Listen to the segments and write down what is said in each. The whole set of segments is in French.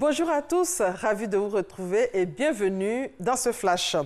Bonjour à tous, ravi de vous retrouver et bienvenue dans ce flash.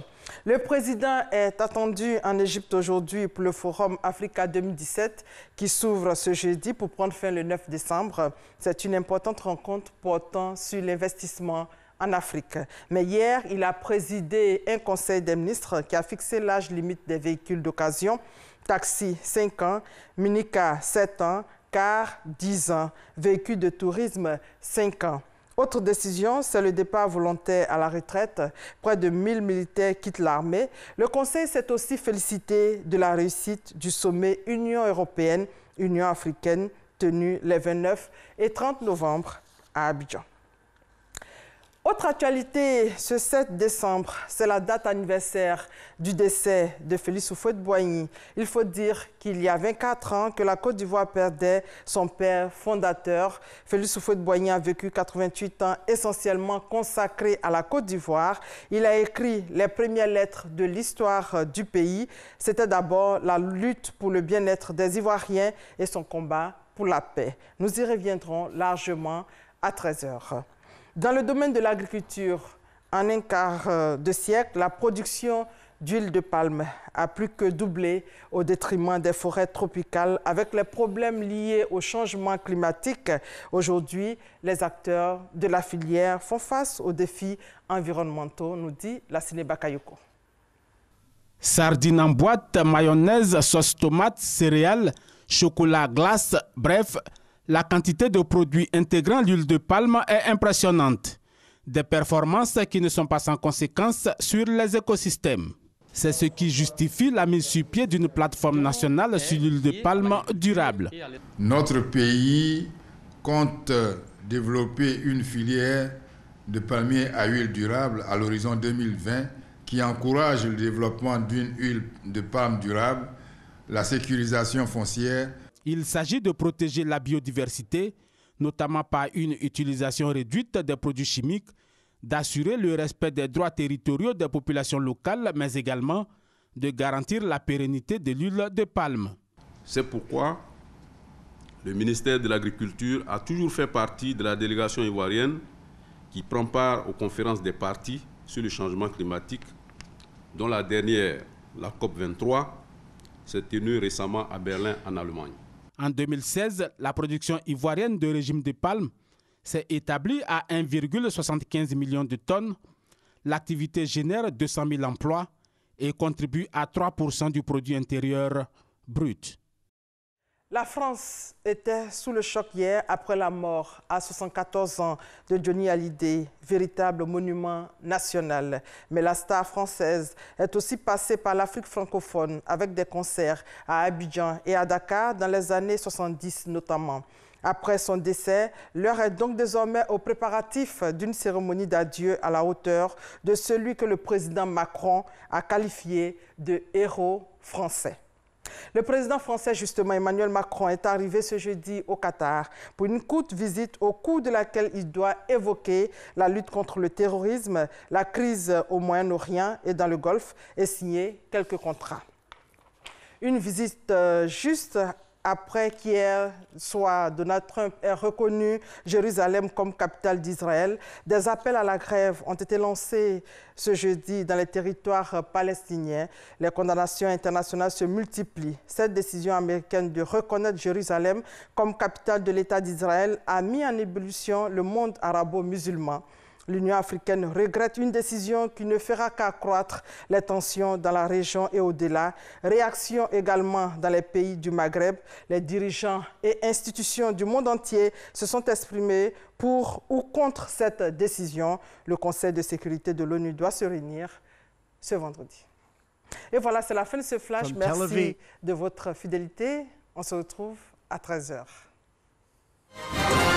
Le président est attendu en Égypte aujourd'hui pour le Forum Africa 2017 qui s'ouvre ce jeudi pour prendre fin le 9 décembre. C'est une importante rencontre portant sur l'investissement en Afrique. Mais hier, il a présidé un conseil des ministres qui a fixé l'âge limite des véhicules d'occasion. Taxi 5 ans, minicar 7 ans, car 10 ans, véhicules de tourisme 5 ans. Autre décision, c'est le départ volontaire à la retraite. Près de 1000 militaires quittent l'armée. Le Conseil s'est aussi félicité de la réussite du sommet Union européenne-Union africaine tenu les 29 et 30 novembre à Abidjan. Autre actualité, ce 7 décembre, c'est la date anniversaire du décès de Félix Houphouët-Boigny. Il faut dire qu'il y a 24 ans que la Côte d'Ivoire perdait son père fondateur. Félix Houphouët-Boigny a vécu 88 ans essentiellement consacré à la Côte d'Ivoire. Il a écrit les premières lettres de l'histoire du pays. C'était d'abord la lutte pour le bien-être des Ivoiriens et son combat pour la paix. Nous y reviendrons largement à 13 h. Dans le domaine de l'agriculture, en un quart de siècle, la production d'huile de palme a plus que doublé au détriment des forêts tropicales avec les problèmes liés au changement climatique. Aujourd'hui, les acteurs de la filière font face aux défis environnementaux, nous dit Lassine Bakayoko. Sardines en boîte, mayonnaise, sauce tomate, céréales, chocolat, glace, bref, la quantité de produits intégrant l'huile de palme est impressionnante. Des performances qui ne sont pas sans conséquences sur les écosystèmes. C'est ce qui justifie la mise sur pied d'une plateforme nationale sur l'huile de palme durable. Notre pays compte développer une filière de palmiers à huile durable à l'horizon 2020 qui encourage le développement d'une huile de palme durable, la sécurisation foncière. Il s'agit de protéger la biodiversité, notamment par une utilisation réduite des produits chimiques, d'assurer le respect des droits territoriaux des populations locales, mais également de garantir la pérennité de l'huile de palme. C'est pourquoi le ministère de l'Agriculture a toujours fait partie de la délégation ivoirienne qui prend part aux conférences des parties sur le changement climatique, dont la dernière, la COP23, s'est tenue récemment à Berlin, en Allemagne. En 2016, la production ivoirienne de régime de palme s'est établie à 1,75 million de tonnes. L'activité génère 200 000 emplois et contribue à 3% du produit intérieur brut. La France était sous le choc hier après la mort à 74 ans de Johnny Hallyday, véritable monument national. Mais la star française est aussi passée par l'Afrique francophone avec des concerts à Abidjan et à Dakar dans les années 70 notamment. Après son décès, l'heure est donc désormais aux préparatifs d'une cérémonie d'adieu à la hauteur de celui que le président Macron a qualifié de héros français. Le président français, justement, Emmanuel Macron, est arrivé ce jeudi au Qatar pour une courte visite au cours de laquelle il doit évoquer la lutte contre le terrorisme, la crise au Moyen-Orient et dans le Golfe et signer quelques contrats. Une visite juste après qu'hier soir, Donald Trump ait reconnu Jérusalem comme capitale d'Israël. Des appels à la grève ont été lancés ce jeudi dans les territoires palestiniens. Les condamnations internationales se multiplient. Cette décision américaine de reconnaître Jérusalem comme capitale de l'État d'Israël a mis en ébullition le monde arabo-musulman. L'Union africaine regrette une décision qui ne fera qu'accroître les tensions dans la région et au-delà. Réaction également dans les pays du Maghreb. Les dirigeants et institutions du monde entier se sont exprimés pour ou contre cette décision. Le Conseil de sécurité de l'ONU doit se réunir ce vendredi. Et voilà, c'est la fin de ce flash. Merci de votre fidélité. On se retrouve à 13 h.